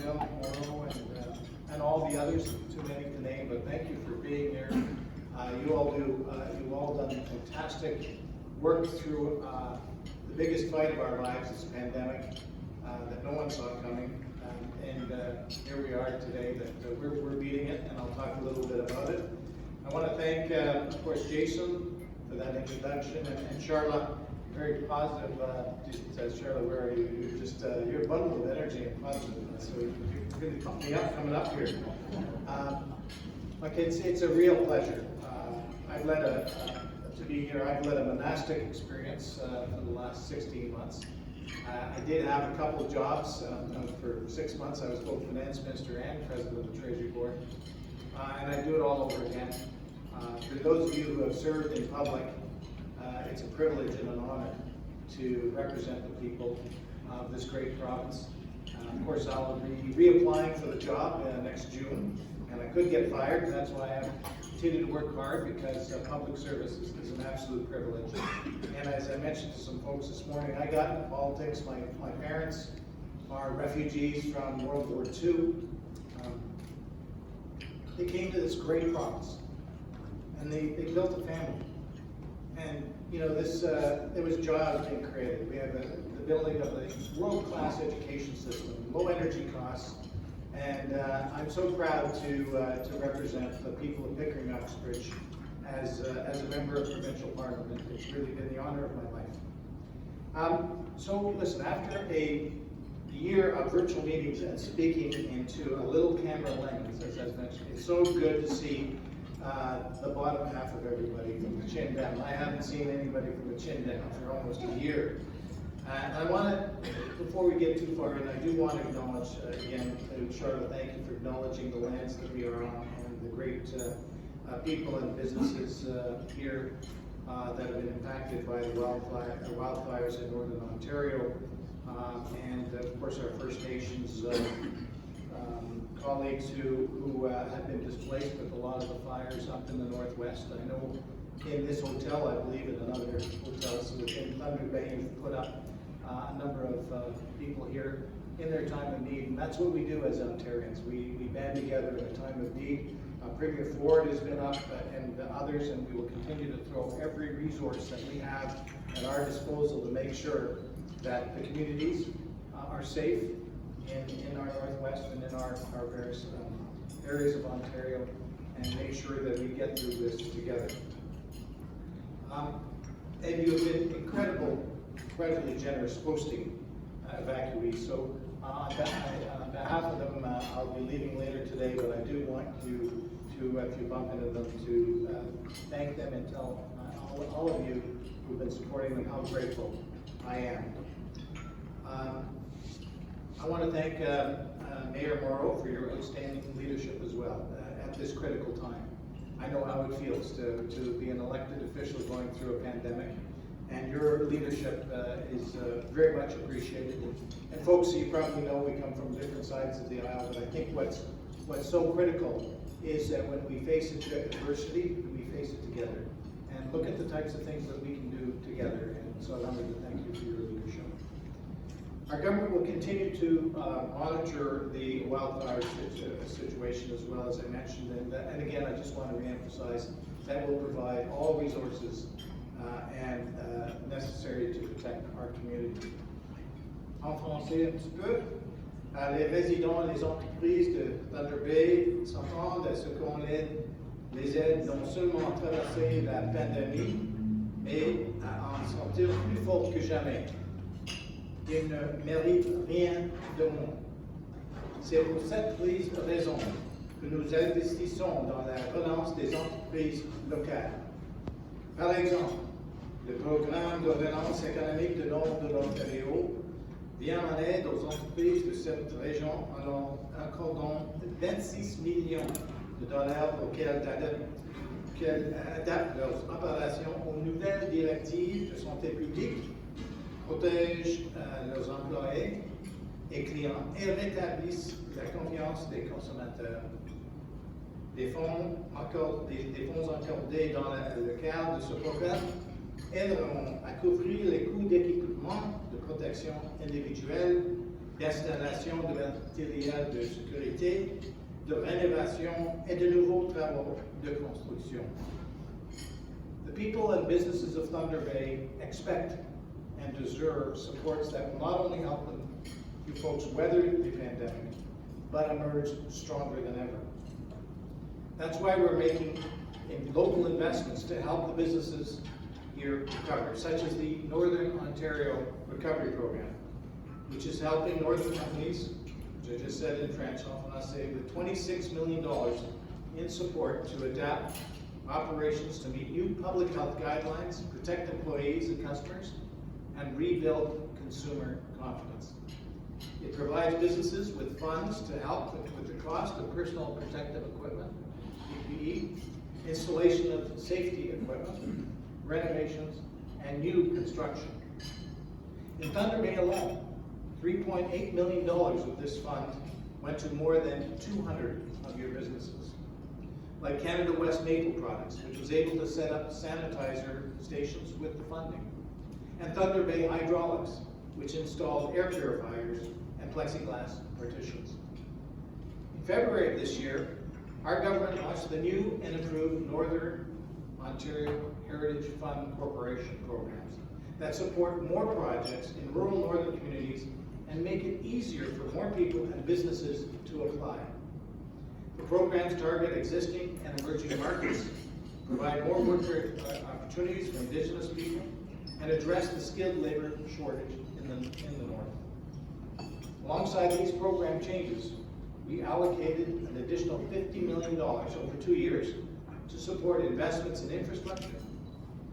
Michelle, Morrow, and all the others, too many to name, but thank you for being here. You've all done fantastic work through the biggest fight of our lives, this pandemic, that no one saw coming. And here we are today that we're beating it, and I'll talk a little bit about it. I want to thank, of course, Jason for that introduction, and Charlotte, very positive. Says, Charlotte, where are you? You're a bundle of energy and positiveness, so you really pumped me up coming up here. It's a real pleasure. I've led a monastic experience for the last 16 months. I did have a couple of jobs. For 6 months, I was both finance minister and president of the Treasury Board. And I do it all over again. For those of you who have served in public, it's a privilege and an honor to represent the people of this great province. Of course, I'll be reapplying for the job next June, and I could get fired. That's why I continue to work hard, because public service is an absolute privilege. And as I mentioned to some folks this morning, I got into politics. My parents are refugees from World War II. They came to this great province, and they built a family. And you know, there was jobs being created. We have the building of a world-class education system, low energy costs, and I'm so proud to represent the people of Pickering Uxbridge as a member of provincial parliament. It's really been the honor of my life. So listen, after a year of virtual meetings and speaking into a little camera lens, as I mentioned, it's so good to see the bottom half of everybody from the chin down. I haven't seen anybody from the chin down for almost a year. And I want to, before we get too far in, I do want to acknowledge again, Charlotte, thank you for acknowledging the lands that we are on and the great people and businesses here that have been impacted by the wildfires in Northern Ontario. And of course our First Nations colleagues who have been displaced with a lot of the fires up in the Northwest. I know in this hotel, I believe in another hotels within Thunder Bay, you've put up a number of people here in their time of need, and that's what we do as Ontarians. We band together in a time of need. Premier Ford has been up and others, and we will continue to throw every resource that we have at our disposal to make sure that the communities are safe in our Northwest and in our various areas of Ontario, and make sure that we get through this together. And you've been incredibly generous hosting evacuees. So on behalf of them, I'll be leaving later today, but I do want you to, if you bump into them, to thank them and tell all of you who've been supporting them how grateful I am. I want to thank Mayor Morrow for your outstanding leadership as well at this critical time. I know how it feels to be an elected official going through a pandemic, and your leadership is very much appreciated. And folks, you probably know we come from different sides of the aisle, but I think what's so critical is that when we face adversity, we face it together. And look at the types of things that we can do together. And so I wanted to thank you for your leadership. Our government will continue to monitor the wildfire situation as well, as I mentioned, and again, I just want to reemphasize that we'll provide all resources and necessary to protect our community. En français un petit peu, les résidents et les entreprises de Thunder Bay s'attendent à ce qu'on les aide non seulement à traverser la pandémie, mais à en sortir plus forte que jamais. Ils ne méritent rien de moins. C'est pour cette raison que nous investissons dans la relance des entreprises locales. Par exemple, le programme de relance économique de Nord de l'Ontario vient en aide aux entreprises de cette région en accordant 26 millions de dollars pour qu'elles adaptent leurs opérations aux nouvelles directives de santé publique, protègent leurs employés et clients et rétablissent la confiance des consommateurs. Des fonds accordés dans le cadre de ce programme aideront à couvrir les coûts d'équipement de protection individuelle d'installation de matériel de sécurité, de rénovation et de nouveaux travaux de construction. The people and businesses of Thunder Bay expect and deserve supports that will not only help them, you folks, weather the pandemic, but emerge stronger than ever. That's why we're making local investments to help the businesses here recover, such as the Northern Ontario Recovery Program, which is helping northern companies, which I just said in French, often I say, with $26 million in support to adapt operations to meet new public health guidelines, protect employees and customers, and rebuild consumer confidence. It provides businesses with funds to help with the cost of personal protective equipment, PPE, installation of safety equipment, renovations, and new construction. In Thunder Bay alone, $3.8 million of this fund went to more than 200 of your businesses. Like Canada West Maple Products, which was able to set up sanitizer stations with the funding. And Thunder Bay Hydraulics, which installed air purifiers and plexiglass partitions. In February of this year, our government launched the new and improved Northern Ontario Heritage Fund Corporation programs that support more projects in rural northern communities and make it easier for more people and businesses to apply. The programs target existing and emerging markets, provide more work opportunities for Indigenous people, and address the skilled labor shortage in the north. Alongside these program changes, we allocated an additional $50 million over 2 years to support investments in infrastructure,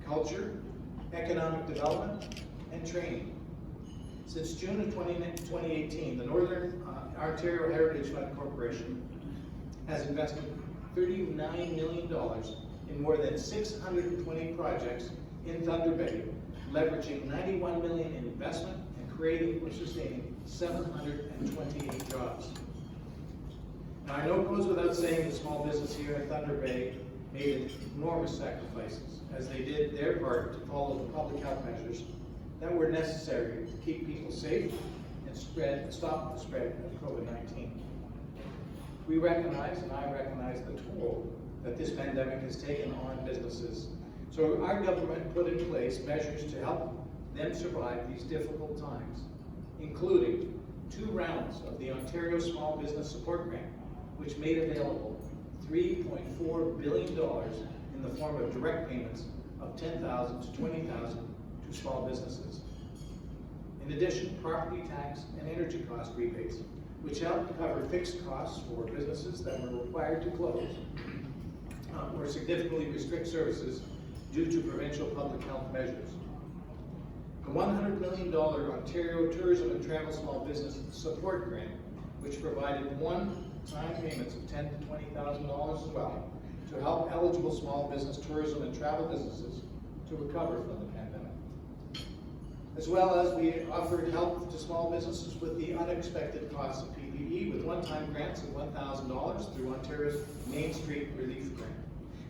culture, economic development, and training. Since June of 2018, the Northern Ontario Heritage Fund Corporation has invested $39 million in more than 620 projects in Thunder Bay, leveraging $91 million in investment and creating or sustaining 728 jobs. Now, I know it goes without saying the small business here in Thunder Bay made enormous sacrifices as they did their part to follow the public health measures that were necessary to keep people safe and stop the spread of COVID-19. We recognize, and I recognize, the toll that this pandemic has taken on businesses. So our government put in place measures to help them survive these difficult times, including 2 rounds of the Ontario Small Business Support Grant, which made available $3.4 billion in the form of direct payments of $10,000 to $20,000 to small businesses. In addition, property tax and energy cost rebates, which helped cover fixed costs for businesses that were required to close or significantly restrict services due to provincial public health measures. The $100 million Ontario Tourism and Travel Small Business Support Grant, which provided one-time payments of $10,000 to $20,000 as well, to help eligible small business tourism and travel businesses to recover from the pandemic. As well as we offered help to small businesses with the unexpected costs of PPE with one-time grants of $1,000 through Ontario's Main Street Relief Grant.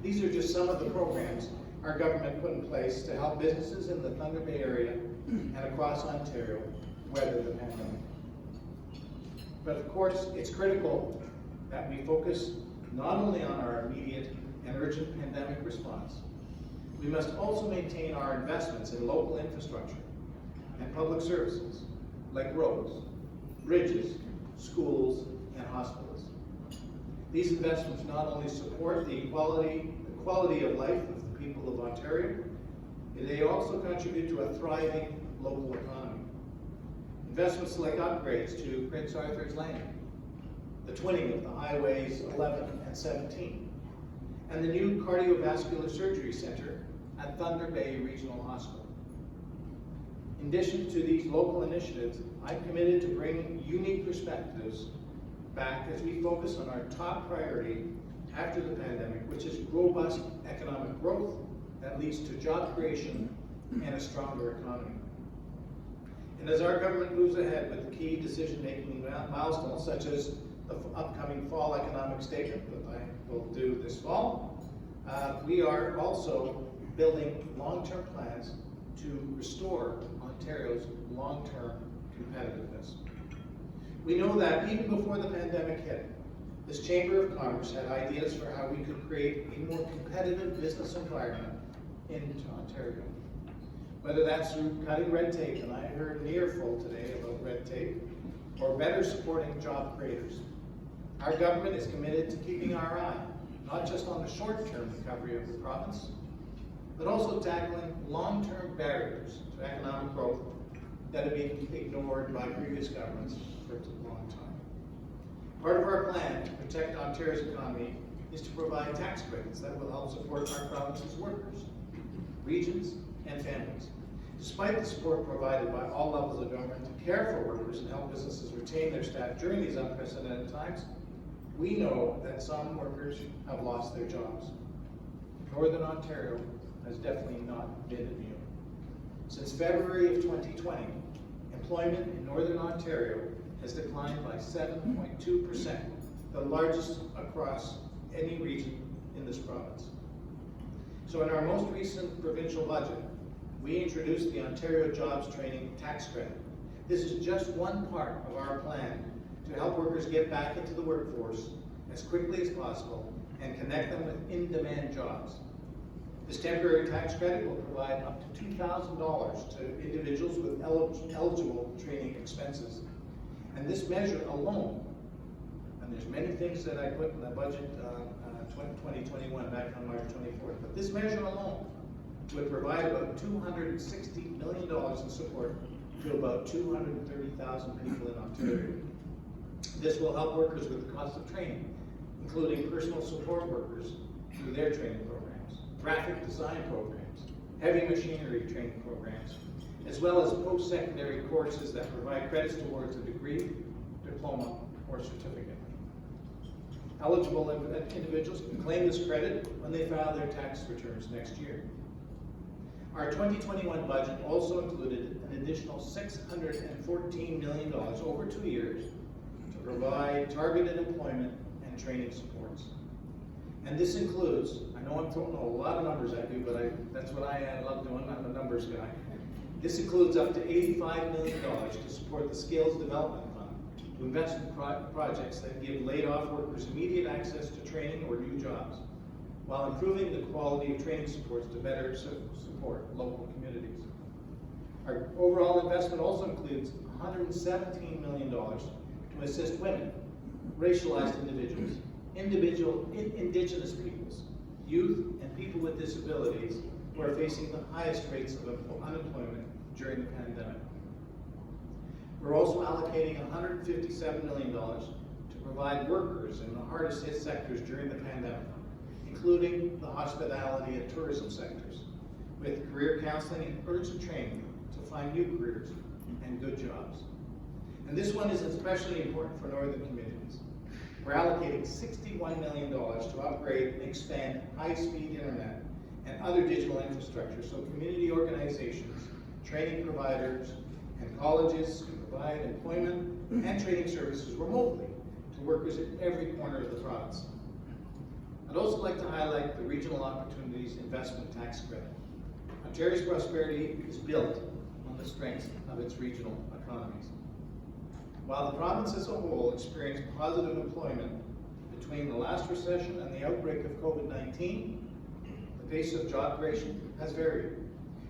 These are just some of the programs our government put in place to help businesses in the Thunder Bay area and across Ontario weather the pandemic. But of course, it's critical that we focus not only on our immediate and urgent pandemic response, we must also maintain our investments in local infrastructure and public services like roads, bridges, schools, and hospitals. These investments not only support the quality of life of the people of Ontario, they also contribute to a thriving local economy. Investments like upgrades to Prince Arthur's Landing, the twinning of the Highways 11 and 17, and the new cardiovascular surgery center at Thunder Bay Regional Hospital. In addition to these local initiatives, I'm committed to bringing unique perspectives back as we focus on our top priority after the pandemic, which is robust economic growth that leads to job creation and a stronger economy. And as our government moves ahead with key decision-making milestones, such as the upcoming fall economic statement that I will do this fall, we are also building long-term plans to restore Ontario's long-term competitiveness. We know that even before the pandemic hit, this Chamber of Commerce had ideas for how we could create a more competitive business environment in Ontario. Whether that's through cutting red tape, and I heard an earful today about red tape, or better supporting job creators. Our government is committed to keeping our eye, not just on the short-term recovery of the province, but also tackling long-term barriers to economic growth that have been ignored by previous governments for a long time. Part of our plan to protect Ontario's economy is to provide tax credits that will help support our province's workers, regions, and families. Despite the support provided by all levels of government to care for workers and help businesses retain their staff during these unprecedented times, we know that some workers have lost their jobs. Northern Ontario has definitely not been immune. Since February of 2020, employment in Northern Ontario has declined by 7.2%, the largest across any region in this province. So in our most recent provincial budget, we introduced the Ontario Jobs Training Tax Credit. This is just one part of our plan to help workers get back into the workforce as quickly as possible and connect them with in-demand jobs. This temporary tax credit will provide up to $2,000 to individuals with eligible training expenses. And this measure alone, and there's many things that I put in the budget 2021 back on March 24th, but this measure alone would provide about $260 million in support to about 230,000 people in Ontario. This will help workers with the cost of training, including personal support workers through their training programs, graphic design programs, heavy machinery training programs, as well as post-secondary courses that provide credits towards a degree, diploma, or certificate. Eligible individuals can claim this credit when they file their tax returns next year. Our 2021 budget also included an additional $614 million over 2 years to provide targeted employment and training supports. And this includes, I know I'm throwing a lot of numbers at you, but that's what I love doing, I'm a numbers guy. This includes up to $85 million to support the Skills Development Fund, to invest in projects that give laid-off workers immediate access to training or new jobs, while improving the quality of training supports to better support local communities. Our overall investment also includes $117 million to assist women, racialized individuals, indigenous peoples, youth, and people with disabilities who are facing the highest rates of unemployment during the pandemic. We're also allocating $157 million to provide workers in the hardest hit sectors during the pandemic, including the hospitality and tourism sectors, with career counseling and urgent training to find new careers and good jobs. And this one is especially important for northern communities. We're allocating $61 million to upgrade and expand high-speed internet and other digital infrastructure so community organizations, training providers, and colleges can provide employment and training services remotely to workers in every corner of the province. I'd also like to highlight the Regional Opportunities Investment Tax Credit. Ontario's prosperity is built on the strength of its regional economies. While the province as a whole experienced positive employment between the last recession and the outbreak of COVID-19, the pace of job creation has varied.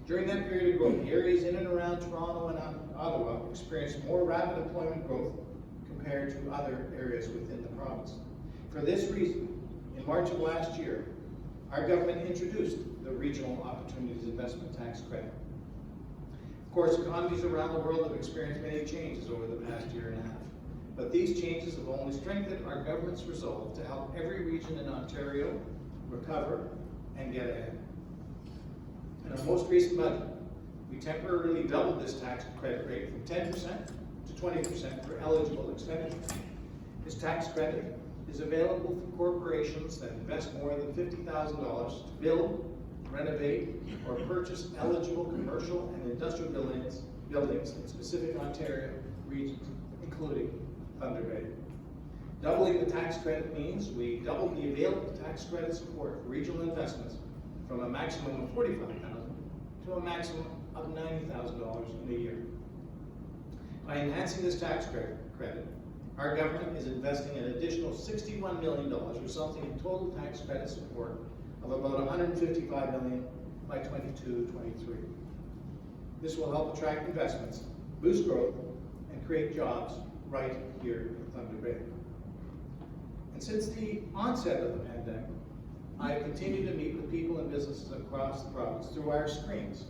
During that period of growth, the areas in and around Toronto and Ottawa experienced more rapid employment growth compared to other areas within the province. For this reason, in March of last year, our government introduced the Regional Opportunities Investment Tax Credit. Of course, economies around the world have experienced many changes over the past year and a half, but these changes have only strengthened our government's resolve to help every region in Ontario recover and get ahead. In our most recent budget, we temporarily doubled this tax credit rate from 10% to 20% for eligible expenditure. This tax credit is available for corporations that invest more than $50,000 to build, renovate, or purchase eligible commercial and industrial buildings in specific Ontario regions, including Thunder Bay. Doubling the tax credit means we doubled the available tax credit support for regional investments from a maximum of $45,000 to a maximum of $90,000 in a year. By enhancing this tax credit, Our government is investing an additional $61 million, resulting in total tax credit support of about $155 million by 22-23. This will help attract investments, boost growth, and create jobs right here in Thunder Bay. And since the onset of the pandemic, I've continued to meet with people and businesses across the province through our screens.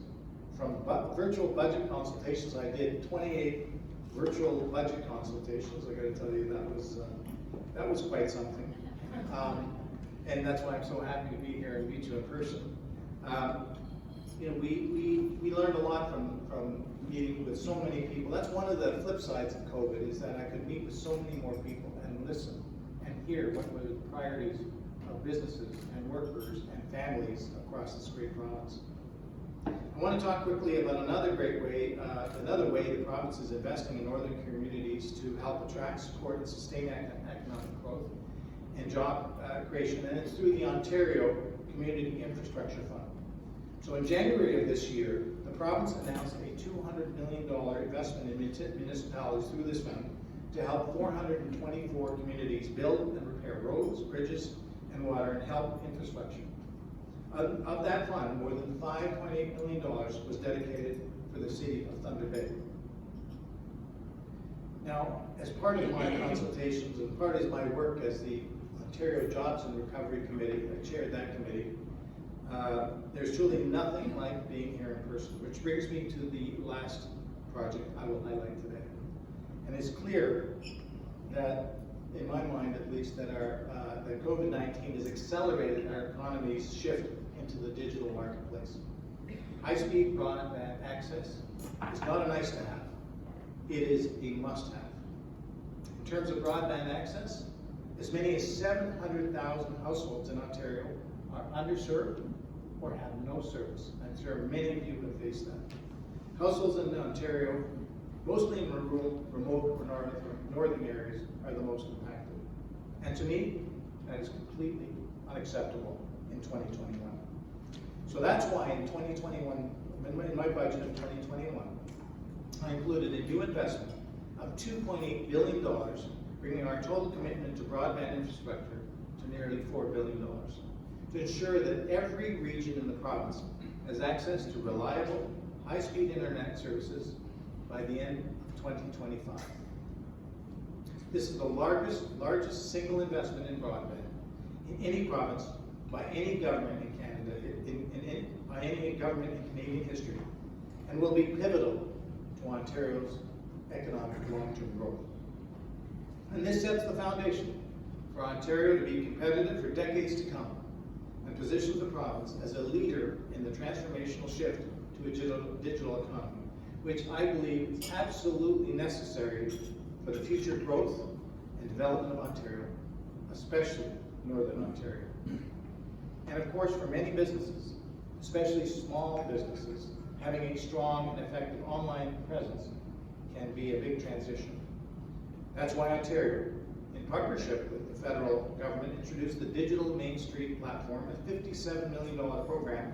From virtual budget consultations, I did 28 virtual budget consultations. I got to tell you, that was quite something. And that's why I'm so happy to be here and meet you in person. You know, we learned a lot from meeting with so many people. That's one of the flip sides of COVID, is that I could meet with so many more people and listen and hear what were the priorities of businesses and workers and families across this great province. I want to talk quickly about another way the province is investing in northern communities to help attract, support, and sustain economic growth and job creation, and it's through the Ontario Community Infrastructure Fund. So in January of this year, the province announced a $200 million investment in municipalities through this fund to help 424 communities build and repair roads, bridges, and water and help infrastructure. Of that fund, more than $5.8 million was dedicated for the city of Thunder Bay. Now, as part of my consultations and part of my work as the Ontario Jobs and Recovery Committee, I chaired that committee, there's truly nothing like being here in person, which brings me to the last project I will highlight today. And it's clear that, in my mind at least, that that COVID-19 has accelerated our economy's shift into the digital marketplace. High-speed broadband access is not a nice to have, it is a must-have. In terms of broadband access, as many as 700,000 households in Ontario are underserved or have no service. I'm sure many of you have faced that. Households in Ontario, mostly in rural, remote, or northern areas, are the most impacted. And to me, that is completely unacceptable in 2021. So that's why in 2021, in my budget of 2021, I included a new investment of $2.8 billion, bringing our total commitment to broadband infrastructure to nearly $4 billion, to ensure that every region in the province has access to reliable, high-speed internet services by the end of 2025. This is the largest single investment in broadband in any province by any government in Canada, by any government in Canadian history, and will be pivotal to Ontario's economic long-term growth. And this sets the foundation for Ontario to be competitive for decades to come, and positions the province as a leader in the transformational shift to a digital economy, which I believe is absolutely necessary for the future growth and development of Ontario, especially Northern Ontario. And of course, for many businesses, especially small businesses, having a strong and effective online presence can be a big transition. That's why Ontario, in partnership with the federal government, introduced the Digital Main Street Platform, a $57 million program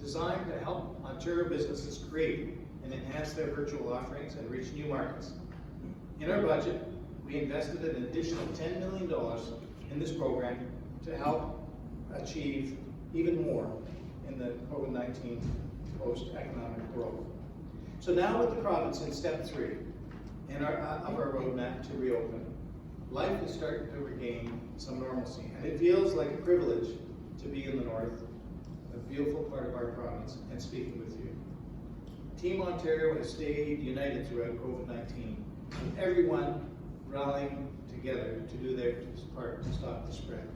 designed to help Ontario businesses create and enhance their virtual offerings and reach new markets. In our budget, we invested an additional $10 million in this program to help achieve even more in the COVID-19 post-economic growth. So now with the province in step 3 of our roadmap to reopen, life is starting to regain some normalcy, and it feels like a privilege to be in the north, a beautiful part of our province, and speaking with you. Team Ontario has stayed united throughout COVID-19, with everyone rallying together to do their part to stop the spread.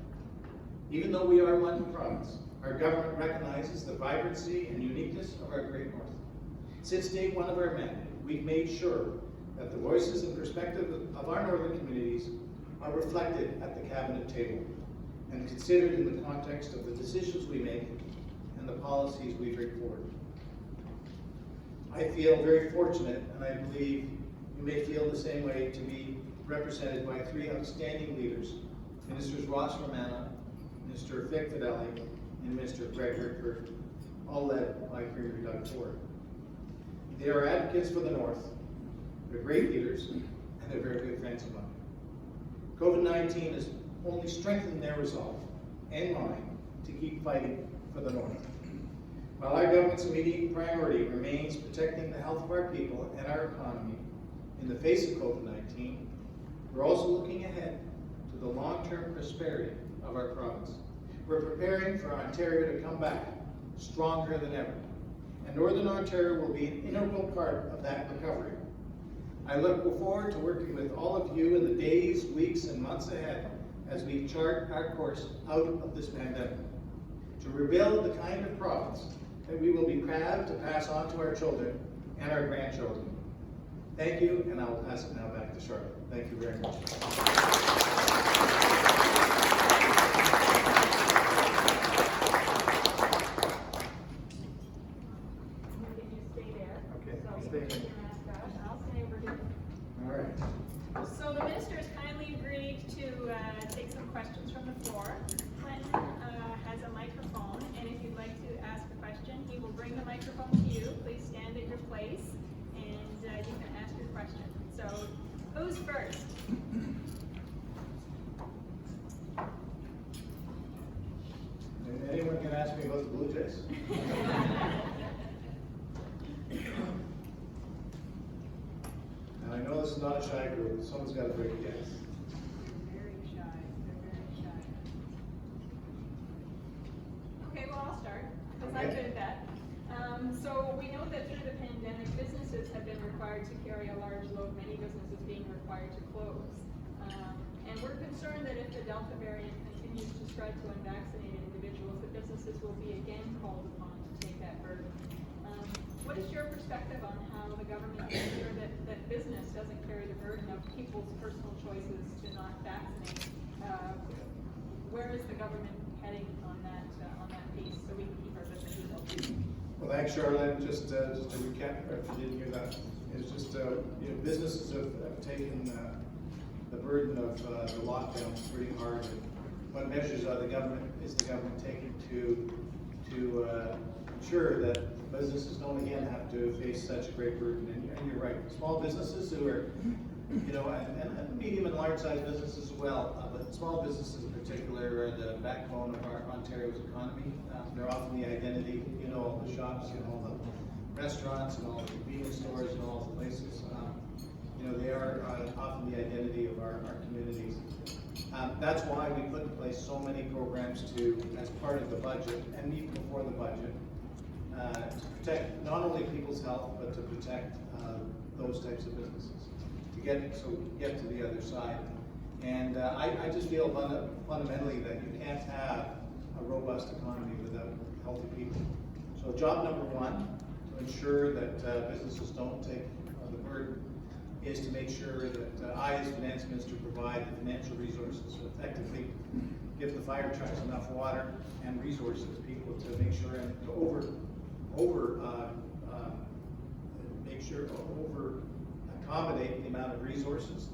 Even though we are one province, our government recognizes the vibrancy and uniqueness of our Great North. Since day one of our mandate, we've made sure that the voices and perspectives of our northern communities are reflected at the cabinet table and considered in the context of the decisions we make and the policies we bring forward. I feel very fortunate, and I believe you may feel the same way, to be represented by 3 outstanding leaders, Ministers Ross Romano, Mr. Vic Fideli, and Mr. Greg Rickford, all led by Premier Doug Ford. They are advocates for the North, they're great leaders, and they're very good friends of mine. COVID-19 has only strengthened their resolve and mine to keep fighting for the North. While our government's immediate priority remains protecting the health of our people and our economy in the face of COVID-19, we're also looking ahead to the long-term prosperity of our province. We're preparing for Ontario to come back stronger than ever, and Northern Ontario will be an integral part of that recovery. I look forward to working with all of you in the days, weeks, and months ahead as we chart our course out of this pandemic, to rebuild the kind of province that we will be proud to pass on to our children and our grandchildren. Thank you, and I will pass it now back to Charlotte. Thank you very much. All right. So the minister has kindly agreed to take some questions from the floor. Clinton has a microphone, and if you'd like to ask a question, he will bring the microphone to you. Please stand at your place, and you can ask your question. So, who's first? Anyone can ask me about the Blue Jays? Now, I know this is not a shy group. Someone's got to break it. Yes. Very shy. They're very shy. Okay, well, I'll start, because I'm good at that. So we know that through the pandemic, businesses have been required to carry a large load, many businesses being required to close. And we're concerned that if the Delta variant continues to spread to unvaccinated individuals, the businesses will be again called upon to take that burden. What is your perspective on how the government makes sure that business doesn't carry the burden of people's personal choices to not vaccinate? Where is the government heading on that piece so we can keep our businesses open? Well, thanks, Charlotte. Just to recap, if you didn't hear that, it's just businesses have taken the burden of the lockdown pretty hard. What measures are the government taking to ensure that businesses don't again have to face such a great burden? And you're right, small businesses who are, and medium and large sized businesses as well, but small businesses in particular are the backbone of our Ontario's economy. They're often the identity, all the shops, all the restaurants and all the convenience stores and all the places. They are often the identity of our communities. That's why we put in place so many programs as part of the budget and even before the budget, to protect not only people's health, but to protect those types of businesses, to get to the other side. And I just feel fundamentally that you can't have a robust economy without healthy people. So job number one, to ensure that businesses don't take the burden, is to make sure that I, as finance minister, provide the financial resources to effectively give the fire trucks enough water and resources, people to make sure and to accommodate the amount of resources,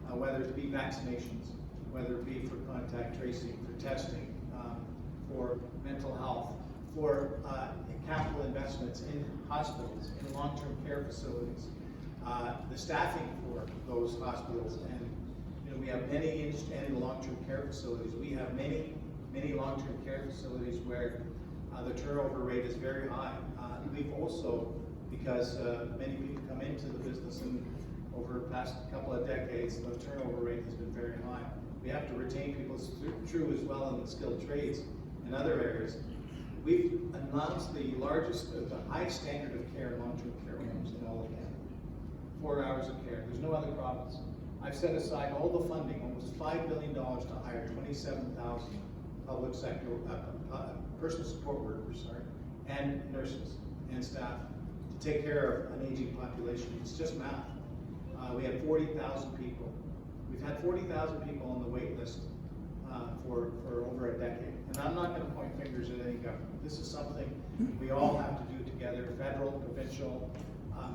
whether it be vaccinations, whether it be for contact tracing, for testing, for mental health, for capital investments in hospitals, in long-term care facilities, the staffing for those hospitals, and we have many in long-term care facilities. We have many long-term care facilities where the turnover rate is very high. We've also, because many people come into the business and over the past couple of decades, the turnover rate has been very high. We have to retain people. It's true as well in the skilled trades and other areas. We've announced the highest standard of care in long-term care homes in all of Canada. 4 hours of care. There's no other province. I've set aside all the funding, almost $5 billion, to hire 27,000 public sector personal support workers, and nurses and staff to take care of an aging population. It's just math. We have 40,000 people. We've had 40,000 people on the wait list for over a decade. And I'm not going to point fingers at any government. This is something we all have to do together, federal, provincial,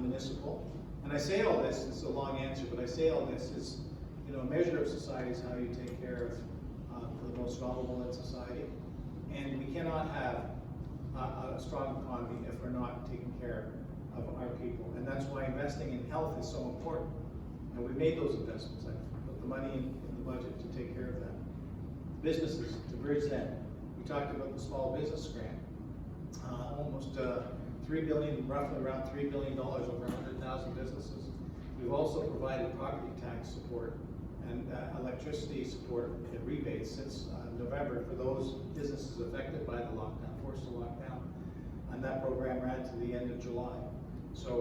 municipal. And I say all this, it's a long answer, but I say all this is, a measure of society is how you take care of the most vulnerable in society. And we cannot have a strong economy if we're not taking care of our people. And that's why investing in health is so important. And we made those investments. I put the money in the budget to take care of that. Businesses, to bridge that, we talked about the small business grant. Almost 3 billion, roughly around $3 billion, over 100,000 businesses. We've also provided property tax support and electricity support and rebates since November for those businesses affected by the lockdown, forced to lock down. And that program ran to the end of July. So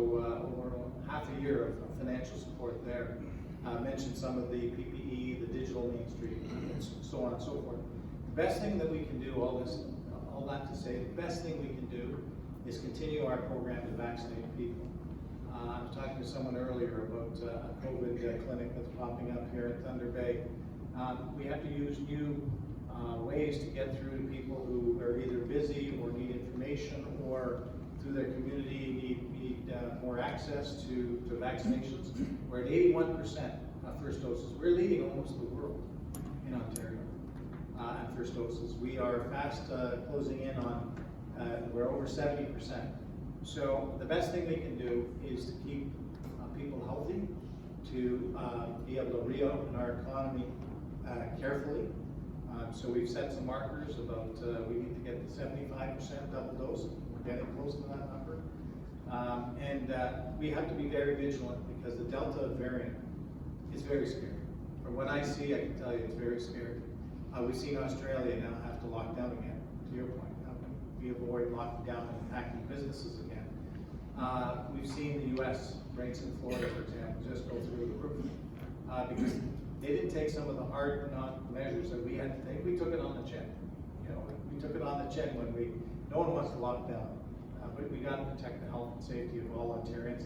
over half a year of financial support there. I mentioned some of the PPE, the digital Main Street, and so on and so forth. The best thing that we can do, all that to say, the best thing we can do is continue our program to vaccinate people. I was talking to someone earlier about a COVID clinic that's popping up here at Thunder Bay. We have to use new ways to get through to people who are either busy or need information, or through their community need more access to vaccinations. We're at 81% first doses. We're leading almost the world in Ontario at first doses. We are fast closing in on, we're over 70%. So the best thing we can do is to keep people healthy, to be able to reopen our economy carefully. So we've set some markers about we need to get to 75% double dose. We're getting close to that number. And we have to be very vigilant because the Delta variant is very scary. From what I see, I can tell you it's very scary. We've seen Australia now have to lock down again, to your point. How can we avoid locking down and impacting businesses again? We've seen the U.S. rates in Florida, for example, just go through the roof because they didn't take some of the hard measures that we had to take. We took it on the chin. You know, we took it on the chin when no one wants to lock down, but we got to protect the health and safety of all Ontarians,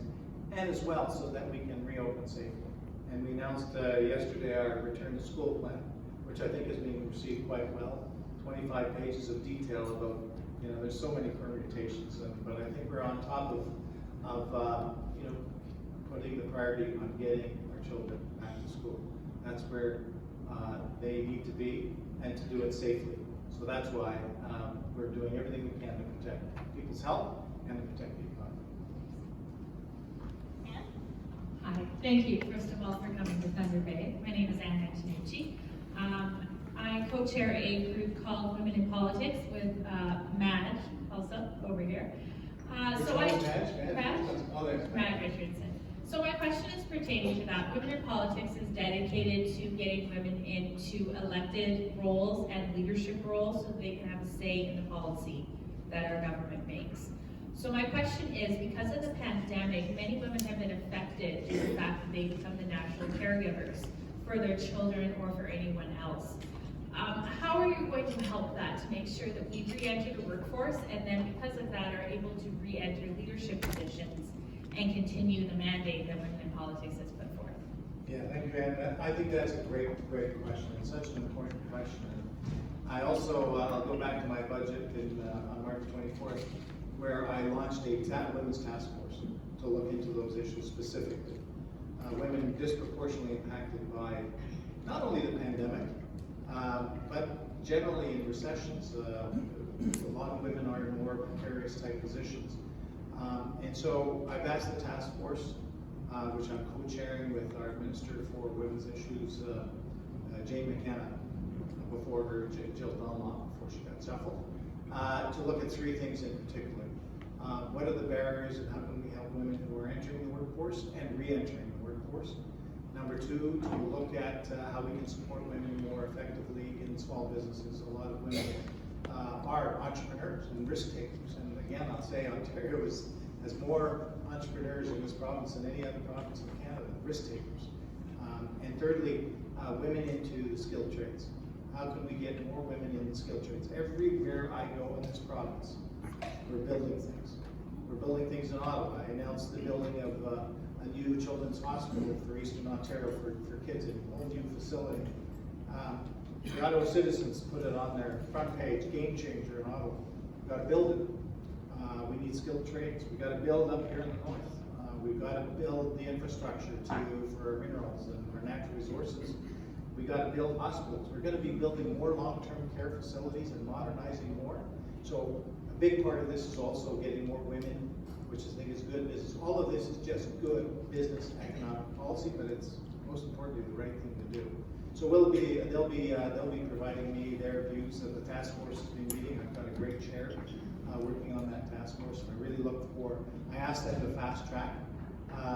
and as well so that we can reopen safely. And we announced yesterday our return to school plan, which I think is being received quite well. 25 pages of detail about, you know, there's so many permutations, but I think we're on top of you know, putting the priority on getting our children back to school. That's where they need to be, and to do it safely. So that's why we're doing everything we can to protect people's health and to protect the economy. Anne? Hi, thank you first of all for coming to Thunder Bay. My name is Anne Antonucci. I co-chair a group called Women in Politics with Madge, also over here. Which So one I, is Madge? Madge? Oh, there's Madge Richardson. So my question is pertaining to that. Women in Politics is dedicated to getting women into elected roles and leadership roles so they can have a say in the policy that our government makes. So my question is, because of the pandemic, many women have been affected in the fact that they become the natural caregivers for their children or for anyone else. How are you going to help that to make sure that we re-enter the workforce and then because of that are able to re-enter leadership positions and continue the mandate that Women in Politics has put forth? Yeah, thank you, Anne. I think that's a great question. It's such an important question. I also, I'll go back to my budget on March 24th, where I launched a women's task force to look into those issues specifically. Women disproportionately impacted by not only the pandemic, but generally in recessions. A lot of women are in more precarious type positions. And so I've asked the task force, which I'm co-chairing with our Minister for Women's Issues, Jane McKenna, before her, Jill Dunlop, before she got shuffled, to look at three things in particular. What are the barriers and how can we help women who are entering the workforce and re-entering the workforce? Number two, to look at how we can support women more effectively in small businesses. A lot of women are entrepreneurs and risk takers. And again, I'll say Ontario has more entrepreneurs in this province than any other province in Canada, risk takers. And thirdly, women into the skilled trades. How can we get more women in the skilled trades? Everywhere I go in this province, we're building things. We're building things in Ottawa. I announced the building of a new children's hospital for Eastern Ontario for kids, a whole new facility. The Ottawa Citizens put it on their front page, game changer in Ottawa. We've got to build it. We need skilled trades. We've got to build up here in the north. We've got to build the infrastructure for minerals and our natural resources. We've got to build hospitals. We're going to be building more long-term care facilities and modernizing more. So a big part of this is also getting more women, which I think is good business. All of this is just good business economic policy, but it's most importantly the right thing to do. So they'll be providing me their views of the task force has been meeting. I've got a great chair working on that task force. And I asked them to fast track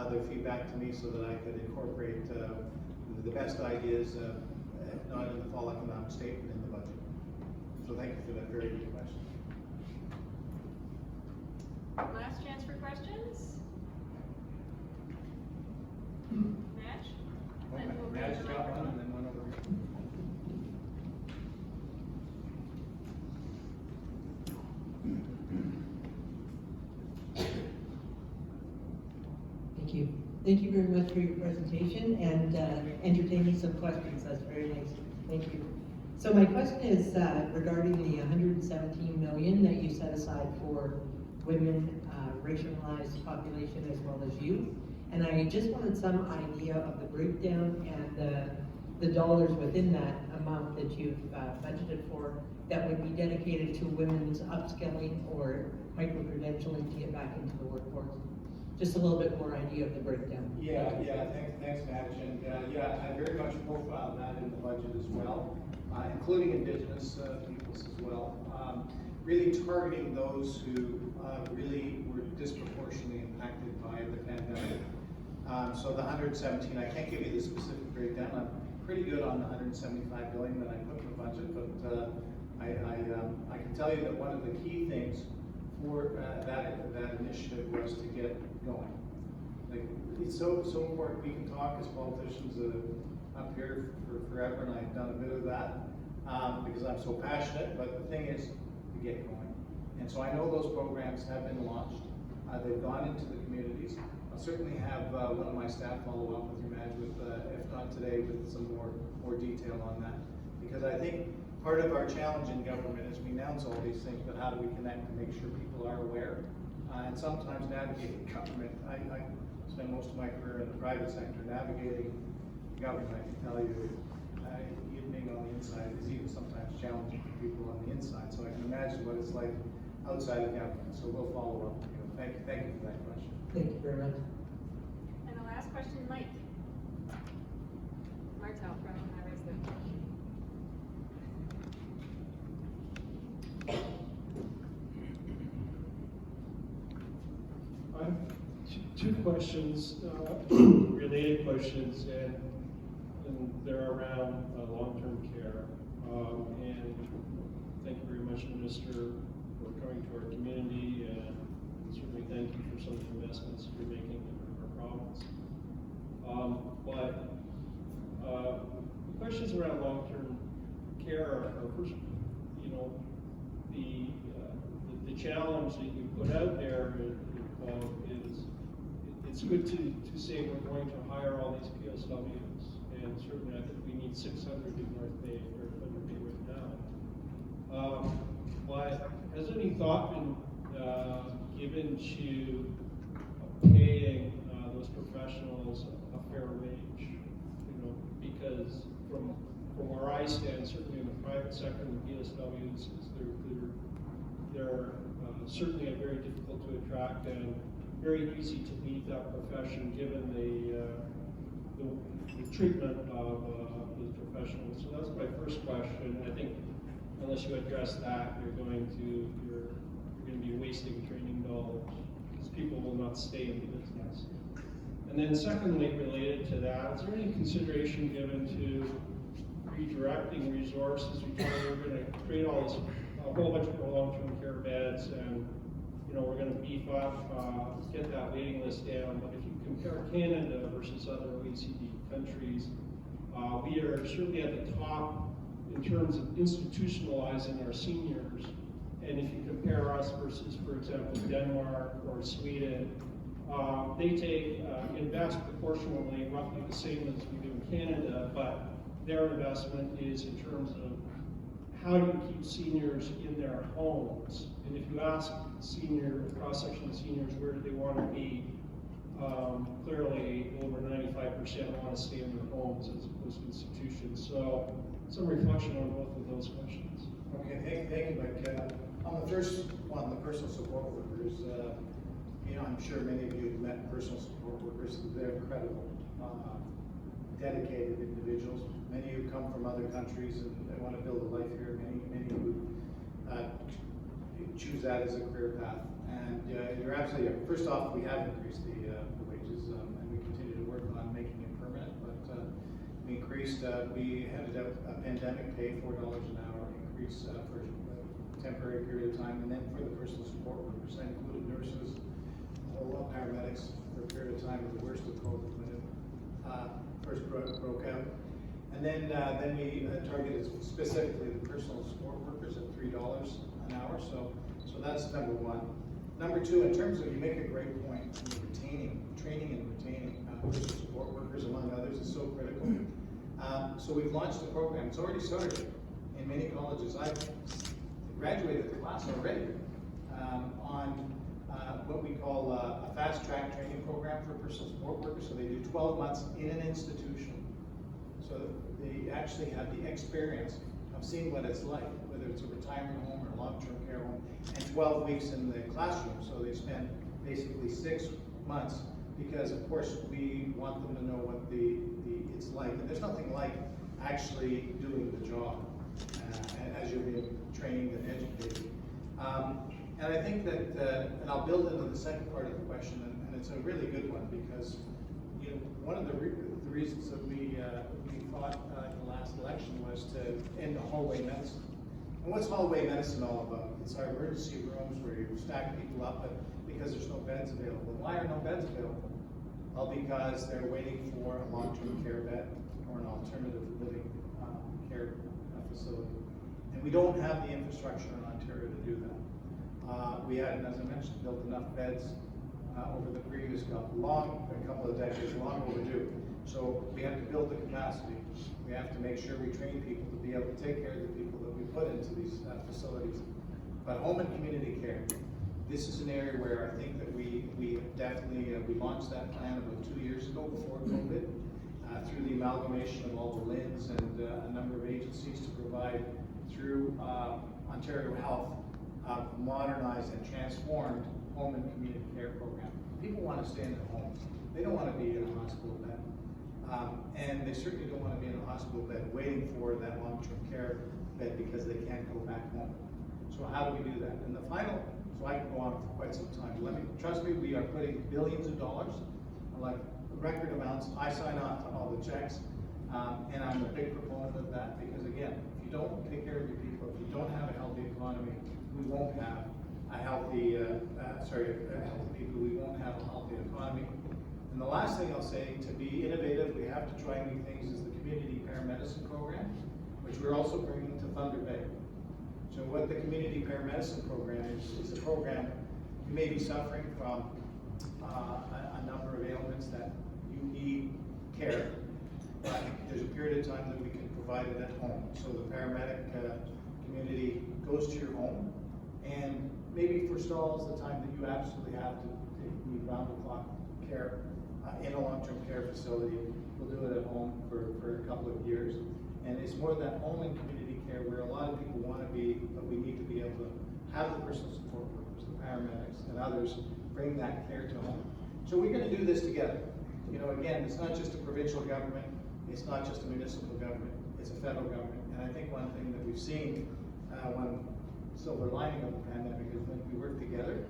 their feedback to me so that I could incorporate the best ideas, if not in the fall economic statement, in the budget. So thank you for that very good question. Last chance for questions? Madge? And we'll bring Madge the got one microphone. and then one over here. Thank you. Thank you very much for your presentation and entertaining some questions. That's very nice. Thank you. So my question is regarding the 117 million that you set aside for women, racialized population, as well as youth. And I just wanted some idea of the breakdown and the dollars within that amount that you've budgeted for that would be dedicated to women's upskilling or micro-credentialing to get back into the workforce. Just a little bit more idea of the breakdown. Yeah, thanks, Madge, and I very much profiled that in the budget as well, including Indigenous peoples as well. Really targeting those who really were disproportionately impacted by the pandemic. So the 117, I can't give you the specific breakdown. I'm pretty good on the 175 billion that I put in the budget, but I can tell you that one of the key things for that initiative was to get going. Like, it's so important. We can talk as politicians up here for forever, and I've done a bit of that because I'm so passionate. But the thing is to get going. And so I know those programs have been launched. They've gone into the communities. I'll certainly have one of my staff follow up with you, Madge, if not today, with some more detail on that. Because I think part of our challenge in government is we announce all these things, but how do we connect to make sure people are aware? And sometimes navigating government, I spent most of my career in the private sector. Navigating government, I can tell you, even being on the inside is even sometimes challenging for people on the inside. So I can imagine what it's like outside of government. So we'll follow up. Thank you for that question. Thank you very much. And the last question, Mike. Martel from Resnick. I have two questions, related questions, and they're around long-term care. And thank you very much, Minister, for coming to our community, and certainly thank you for some of the investments you're making in our province. But the questions around long-term care are first, the challenge that you put out there is it's good to say we're going to hire all these PSWs, and certainly I think we need 600 in North Bay or Thunder Bay right now. But has any thought been given to paying those professionals a fair wage? Because from where I stand, certainly in the private sector, the PSWs, they're certainly very difficult to attract and very easy to leave that profession given the treatment of the professionals. So that's my first question. I think unless you address that, you're going to be wasting training dollars because people will not stay in the business. And then secondly, related to that, is there any consideration given to redirecting resources? We're going to create a whole bunch of long-term care beds, and we're going to beef up, get that waiting list down. But if you compare Canada versus other OECD countries, we are certainly at the top in terms of institutionalizing our seniors. And if you compare us versus, for example, Denmark or Sweden, they invest proportionally roughly the same as we do in Canada, but their investment is in terms of how do you keep seniors in their homes? And if you ask cross-section of seniors, where do they want to be? Clearly, over 95% want to stay in their homes as opposed to institutions. So, some reflection on both of those questions. Okay, thank you, Mike. On the first one, the personal support workers, I'm sure many of you have met personal support workers. They're incredible, dedicated individuals. Many who come from other countries and they want to build a life here. Many who choose that as a career path. And you're absolutely right. First off, we have increased the wages, and we continue to work on making it permanent. But we increased. We handed out a pandemic pay, $4 an hour increase for a temporary period of time, and then for the personal support workers, that included nurses, a whole lot of paramedics for a period of time at the worst of COVID when it first broke out. And then we targeted specifically the personal support workers at $3 an hour. So that's number one. Number two, in terms of, you make a great point, training and retaining personal support workers, among others, is so critical. So we've launched a program. It's already started in many colleges. I've graduated the class already on what we call a fast-track training program for personal support workers. So they do 12 months in an institution. So they actually have the experience of seeing what it's like, whether it's a retirement home or a long-term care home, and 12 weeks in the classroom. So they spend basically 6 months, because of course we want them to know what it's like. And there's nothing like actually doing the job as you're being trained and educated. And I think that, and I'll build into the second part of the question, and it's a really good one, because one of the reasons that we fought in the last election was to end the hallway medicine. And what's hallway medicine all about? It's our emergency rooms where you stack people up, but because there's no beds available. Why are no beds available? Well, because they're waiting for a long-term care bed or an alternative living care facility. And we don't have the infrastructure in Ontario to do that. We hadn't, as I mentioned, built enough beds over the previous couple of decades, long overdue. So we have to build the capacity. We have to make sure we train people to be able to take care of the people that we put into these facilities. But home and community care, this is an area where I think that we definitely, we launched that plan about 2 years ago before COVID, through the amalgamation of all the LHINs and a number of agencies to provide through Ontario Health, modernized and transformed home and community care program. People want to stay in their homes. They don't want to be in a hospital bed. And they certainly don't want to be in a hospital bed waiting for that long-term care bed because they can't go back home. So how do we do that? And the final, so I can go on for quite some time. Trust me, we are putting billions of dollars, like record amounts. I sign off on all the checks, and I'm a big proponent of that, because again, if you don't take care of your people, if you don't have a healthy economy, we won't have a healthy, healthy people, we won't have a healthy economy. And the last thing I'll say, to be innovative, we have to try new things, is the community paramedicine program, which we're also bringing to Thunder Bay. So what the community paramedicine program is a program, you may be suffering from a number of ailments that you need care, but there's a period of time that we can provide it at home. So the paramedic community goes to your home, and maybe forestalls the time that you absolutely have to need round-the-clock care in a long-term care facility. We'll do it at home for a couple of years. And it's more that home and community care where a lot of people want to be, but we need to be able to have the personal support workers, the paramedics, and others bring that care to home. So we're going to do this together. Again, it's not just a provincial government, it's not just a municipal government, it's a federal government. And I think one thing that we've seen, one silver lining of the pandemic, is when we work together,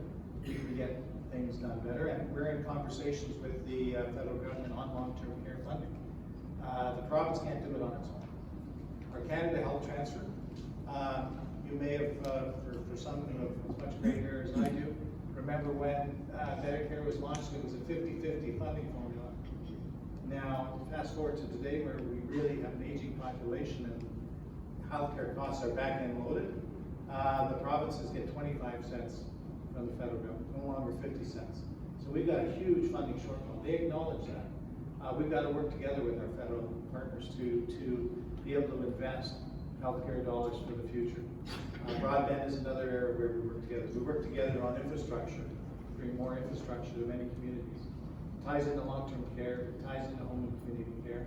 we can get things done better. And we're in conversations with the federal government on long-term care funding. The province can't do it on its own. Our Canada Health Transfer, you may have, for some who have as much gray hair as I do, remember when Medicare was launched, it was a 50-50 funding formula. Now, fast forward to today, where we really have an aging population and healthcare costs are back-end loaded, the provinces get 25 cents from the federal government, no longer 50 cents. So we've got a huge funding shortfall. They acknowledge that. We've got to work together with our federal partners to be able to invest healthcare dollars for the future. Broadband is another area where we work together. We work together on infrastructure, bring more infrastructure to many communities. It ties into long-term care, it ties into home and community care.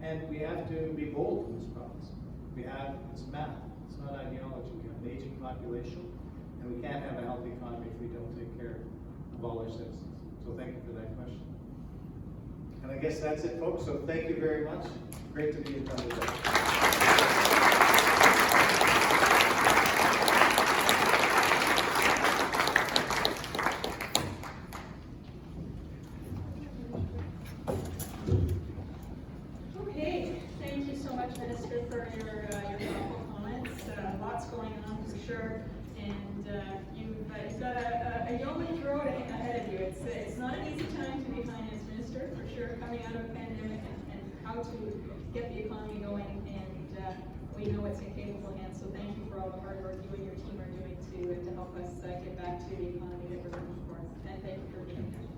And we have to be bold in this province. It's math, it's not ideology. We have an aging population, and we can't have a healthy economy if we don't take care of all our citizens. So thank you for that question. And I guess that's it, folks, so thank you very much. Great to be in front of you. Okay, thank you so much, Minister, for your thoughtful comments. Lots going on for sure, and you've got a yeoman's road ahead of you. It's not an easy time to be finance minister, for sure, coming out of a pandemic and how to get the economy going, and we know it's in capable hands, so thank you for all the hard work you and your team are doing to help us get back to the economy that we're looking for, and thank you for being here.